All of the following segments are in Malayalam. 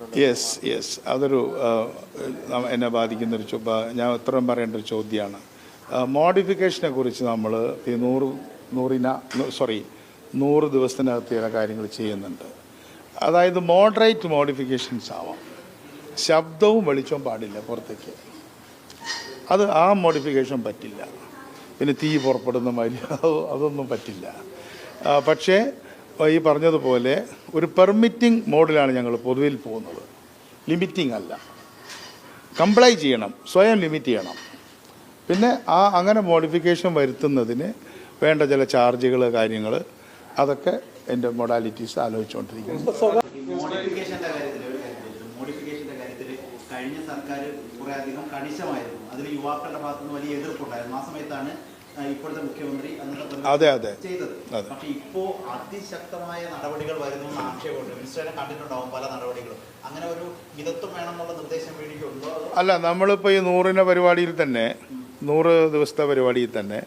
യെസ് അതൊരു എന്നെ ബാധിക്കുന്നൊരു ഞാൻ ഉത്തരം പറയേണ്ട ഒരു ചോദ്യമാണ്. മോഡിഫിക്കേഷനെ കുറിച്ച് നമ്മൾ ഈ 100 ദിവസത്തിനകത്ത് ചില കാര്യങ്ങൾ ചെയ്യുന്നുണ്ട്. അതായത് മോഡറേറ്റ് മോഡിഫിക്കേഷൻസ് ആവാം. ശബ്ദവും വെളിച്ചവും പാടില്ല പുറത്തേക്ക്. ആ മോഡിഫിക്കേഷൻ പറ്റില്ല. പിന്നെ തീ പുറപ്പെടുന്ന മാതിരി അതൊന്നും പറ്റില്ല. പക്ഷേ ഈ പറഞ്ഞതുപോലെ ഒരു പെർമിറ്റിംഗ് മോഡിലാണ് ഞങ്ങൾ പൊതുവിൽ പോകുന്നത്. ലിമിറ്റിംഗ് അല്ല. കംപ്ലൈ ചെയ്യണം, സ്വയം ലിമിറ്റ് ചെയ്യണം. പിന്നെ അങ്ങനെ മോഡിഫിക്കേഷൻ വരുത്തുന്നതിന് വേണ്ട ചില ചാർജുകൾ കാര്യങ്ങൾ അതൊക്കെ എൻ്റെ മൊഡാലിറ്റീസ് ആലോചിച്ചുകൊണ്ടിരിക്കുന്നു. കഴിഞ്ഞ സർക്കാർ കുറെ അധികം കണിശമായിരുന്നു. അതിൽ യുവാക്കളുടെ ഭാഗത്തുനിന്ന് വലിയ എതിർപ്പുണ്ടായിരുന്നു. ആ സമയത്താണ് ഇപ്പോഴത്തെ മുഖ്യമന്ത്രി ചെയ്തത്. പക്ഷെ ഇപ്പോ അതിശക്തമായ നടപടികൾ വരുന്നു എന്ന ആക്ഷേപമുണ്ട്. മിനിസ്റ്ററെ കണ്ടിട്ടുണ്ടാവും പല നടപടികളും. അങ്ങനെ ഒരു മിതത്വം വേണമെന്നുള്ള നിർദ്ദേശം വേണ്ടിയിട്ടുണ്ടോ? അല്ല, നമ്മളിപ്പോൾ ഈ 100 പരിപാടിയിൽ തന്നെ 100 ദിവസത്തെ പരിപാടിയിൽ തന്നെ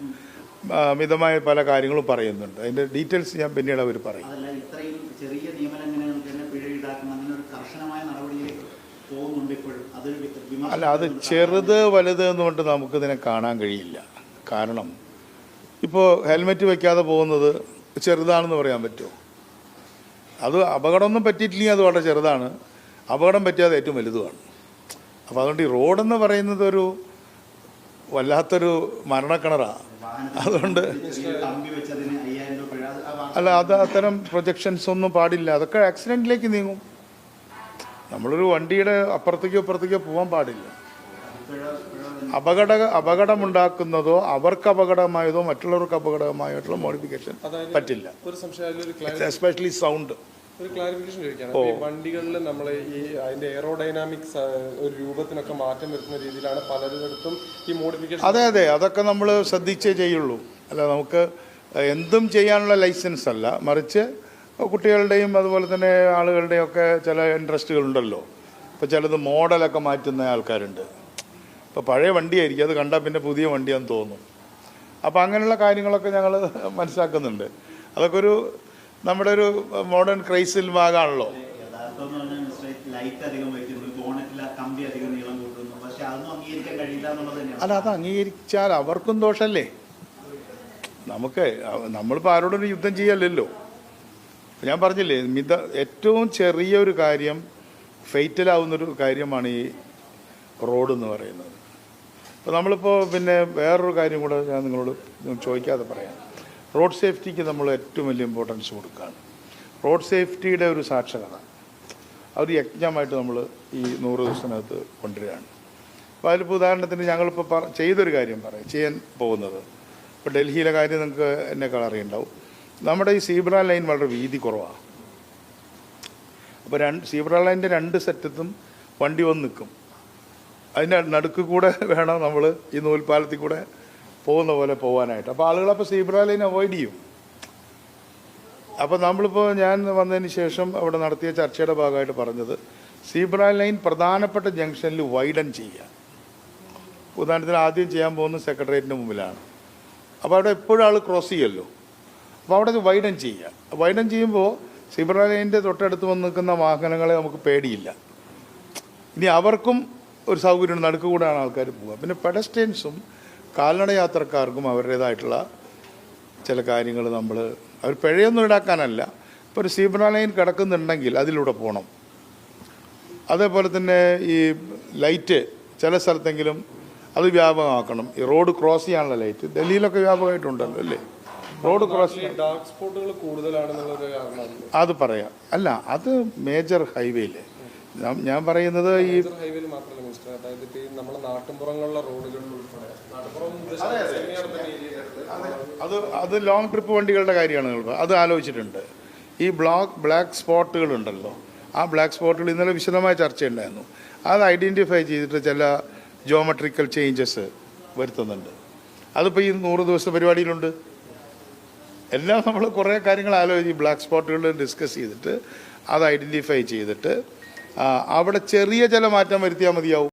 മിതമായ പല കാര്യങ്ങളും പറയുന്നുണ്ട്. അതിന്റെ ഡീറ്റെയിൽസ് ഞാൻ പിന്നീട് അവർ പറയും. അതല്ല, ഇത്രയും ചെറിയ നിയമലംഘനങ്ങൾക്ക് തന്നെ പിഴ ഈടാക്കുന്ന അങ്ങനെ ഒരു കർശനമായ നടപടിയിലേക്ക് പോകുന്നുണ്ട് ഇപ്പോഴും. അല്ല, അത് ചെറുത് വലുത് എന്നുകൊണ്ട് നമുക്കിതിനെ കാണാൻ കഴിയില്ല. കാരണം ഇപ്പോൾ ഹെൽമെറ്റ് വയ്ക്കാതെ പോകുന്നത് ചെറുതാണെന്ന് പറയാൻ പറ്റുമോ? അത് അപകടമൊന്നും പറ്റിയിട്ടില്ലെങ്കിൽ അത് വളരെ ചെറുതാണ്. അപകടം പറ്റിയാതെ ഏറ്റവും വലുതുമാണ്. അപ്പോൾ അതുകൊണ്ട് ഈ റോഡെന്ന് പറയുന്നത് ഒരു വല്ലാത്തൊരു മരണക്കിണറാണ്. അതുകൊണ്ട് അല്ല, അത്തരം പ്രൊജക്ഷൻസ് ഒന്നും പാടില്ല. അതൊക്കെ ആക്സിഡൻറ്റിലേക്ക് നീങ്ങും. നമ്മളൊരു വണ്ടിയുടെ അപ്പുറത്തേക്കോ പോകാൻ പാടില്ല. അപകടമുണ്ടാക്കുന്നതോ അവർക്ക് അപകടമായതോ മറ്റുള്ളവർക്ക് അപകടമായിട്ടുള്ള മോഡിഫിക്കേഷൻ പറ്റില്ല. Especially sound. ഒരു ക്ലാരിഫിക്കേഷൻ ചോദിക്കാണ്. വണ്ടികളിൽ നമ്മൾ അതിന്റെ എയറോഡൈനാമിക്സ് ഒരു രൂപത്തിനൊക്കെ മാറ്റം വരുത്തുന്ന രീതിയിലാണ് പലരിടത്തും ഈ മോഡിഫിക്കേഷൻ. അതെ, അതൊക്കെ നമ്മൾ ശ്രദ്ധിച്ചേ ചെയ്യുള്ളൂ. അല്ല, നമുക്ക് എന്തും ചെയ്യാനുള്ള ലൈസൻസ് അല്ല, മറിച്ച് കുട്ടികളുടെയും അതുപോലെ തന്നെ ആളുകളുടെയും ഒക്കെ ചില ഇൻട്രസ്റ്റുകളുണ്ടല്ലോ. ഇപ്പോൾ ചിലത് മോഡലൊക്കെ മാറ്റുന്ന ആൾക്കാരുണ്ട്. ഇപ്പോൾ പഴയ വണ്ടിയായിരിക്കും, അത് കണ്ടാൽ പിന്നെ പുതിയ വണ്ടിയാണെന്ന് തോന്നും. അപ്പോൾ അങ്ങനെയുള്ള കാര്യങ്ങളൊക്കെ ഞങ്ങൾ മനസ്സിലാക്കുന്നുണ്ട്. അതൊക്കെ നമ്മുടെ ഒരു മോഡേൺ ക്രൈസിൽ ഭാഗമാണല്ലോ. അല്ല, അത് അംഗീകരിച്ചാൽ അവർക്കും ദോഷമല്ലേ? നമ്മളിപ്പോൾ ആരോടൊരു യുദ്ധം ചെയ്യല്ലല്ലോ. ഞാൻ പറഞ്ഞില്ലേ, ഏറ്റവും ചെറിയൊരു കാര്യം ഫെയ്റ്റലാവുന്നൊരു കാര്യമാണ് ഈ റോഡ് എന്ന് പറയുന്നത്. അപ്പോൾ നമ്മളിപ്പോൾ പിന്നെ വേറൊരു കാര്യം കൂടെ ഞാൻ നിങ്ങളോട് ചോദിക്കാതെ പറയാം. റോഡ് സേഫ്റ്റിക്ക് നമ്മൾ ഏറ്റവും വലിയ ഇമ്പോർട്ടൻസ് കൊടുക്കുകയാണ്. റോഡ് സേഫ്റ്റിയുടെ ഒരു സാക്ഷരത ഒരു യജ്ഞമായിട്ട് നമ്മൾ ഈ 100 ദിവസത്തിനകത്ത് കൊണ്ടുവരികയാണ്. അപ്പോൾ അതിലിപ്പോൾ ഉദാഹരണത്തിന് ഞങ്ങളിപ്പോൾ ചെയ്തൊരു കാര്യം ചെയ്യാൻ പോകുന്നത്, ഇപ്പോൾ ഡൽഹിയിലെ കാര്യം നിങ്ങൾക്ക് എന്നെക്കാൾ അറിയുണ്ടാവും. നമ്മുടെ ഈ സീബ്ര ലൈൻ വളരെ വീതി കുറവാണ്. അപ്പോൾ സീബ്ര ലൈനിൻ്റെ 2 സെറ്റത്തും വണ്ടി വന്ന് നിൽക്കും. അതിൻ്റെ നടുക്ക് കൂടെ വേണം നമ്മൾ ഈ നൂൽപ്പാലത്തിൽ കൂടെ പോകുന്ന പോലെ പോകാനായിട്ട്. അപ്പോൾ ആളുകളപ്പോൾ സീബ്ര ലൈൻ അവോയ്ഡ് ചെയ്യും. അപ്പോൾ നമ്മളിപ്പോൾ ഞാൻ വന്നതിന് ശേഷം അവിടെ നടത്തിയ ചർച്ചയുടെ ഭാഗമായിട്ട് പറഞ്ഞത്, സീബ്ര ലൈൻ പ്രധാനപ്പെട്ട ജംഗ്ഷനിൽ വൈഡൻ ചെയ്യുക. ഉദാഹരണത്തിന് ആദ്യം ചെയ്യാൻ പോകുന്നത് സെക്രട്ടേറിയറ്റിൻ്റെ മുമ്പിലാണ്. അപ്പോൾ അവിടെ എപ്പോഴും ആൾ ക്രോസ് ചെയ്യുമല്ലോ. അപ്പോൾ അവിടെ വൈഡൻ ചെയ്യുക. വൈഡൻ ചെയ്യുമ്പോൾ സീബ്ര ലൈനിൻ്റെ തൊട്ടടുത്ത് വന്ന് നിൽക്കുന്ന വാഹനങ്ങളെ നമുക്ക് പേടിയില്ല. ഇനി അവർക്കും ഒരു സൗകര്യം നടുക്ക് കൂടെയാണ് ആൾക്കാർ പോവുക. പിന്നെ പെഡസ്ട്രിയൻസും കാൽനട യാത്രക്കാർക്കും അവരുടേതായിട്ടുള്ള ചില കാര്യങ്ങൾ അവർ പിഴയൊന്നും ഈടാക്കാനല്ല. ഇപ്പോൾ ഒരു സീബ്ര ലൈൻ കിടക്കുന്നുണ്ടെങ്കിൽ അതിലൂടെ പോകണം. അതേപോലെ തന്നെ ഈ ലൈറ്റ് ചില സ്ഥലത്തെങ്കിലും അത് വ്യാപകമാക്കണം. ഈ റോഡ് ക്രോസ് ചെയ്യാനുള്ള ലൈറ്റ് ഡൽഹിയിലൊക്കെ വ്യാപകമായിട്ടുണ്ടല്ലോ അല്ലേ? റോഡ് ക്രോസ് ഡാർക്ക് സ്പോട്ടുകൾ കൂടുതലാണെന്നുള്ളൊരു കാരണം അത് പറയാം. അല്ല, അത് മേജർ ഹൈവേയിൽ. ഞാൻ പറയുന്നത് ഈ ഹൈവേയിൽ മാത്രമല്ല മിനിസ്റ്റർ, അതായത് നമ്മുടെ നാട്ടിൻപുറങ്ങളിലെ റോഡുകളിൽ ഉൾപ്പെടെ അത് ലോങ് ട്രിപ്പ് വണ്ടികളുടെ കാര്യമാണ്. അത് ആലോചിച്ചിട്ടുണ്ട്. ഈ ബ്ലാക്ക് സ്പോട്ടുകളുണ്ടല്ലോ, ആ ബ്ലാക്ക് സ്പോട്ടുകൾ ഇന്നലെ വിശദമായ ചർച്ചയുണ്ടായിരുന്നു. അത് ഐഡൻറ്റിഫൈ ചെയ്തിട്ട് ചില ജിയോമെട്രിക്കൽ ചേഞ്ചസ് വരുത്തുന്നുണ്ട്. അതിപ്പോൾ ഈ 100 ദിവസത്തെ പരിപാടിയിലുണ്ട്. എല്ലാം നമ്മൾ കുറേ കാര്യങ്ങൾ ആലോചിച്ച് ബ്ലാക്ക് സ്പോട്ടുകൾ ഡിസ്കസ് ചെയ്തിട്ട് അത് ഐഡൻറ്റിഫൈ ചെയ്തിട്ട് അവിടെ ചെറിയ ചില മാറ്റം വരുത്തിയാൽ മതിയാവും.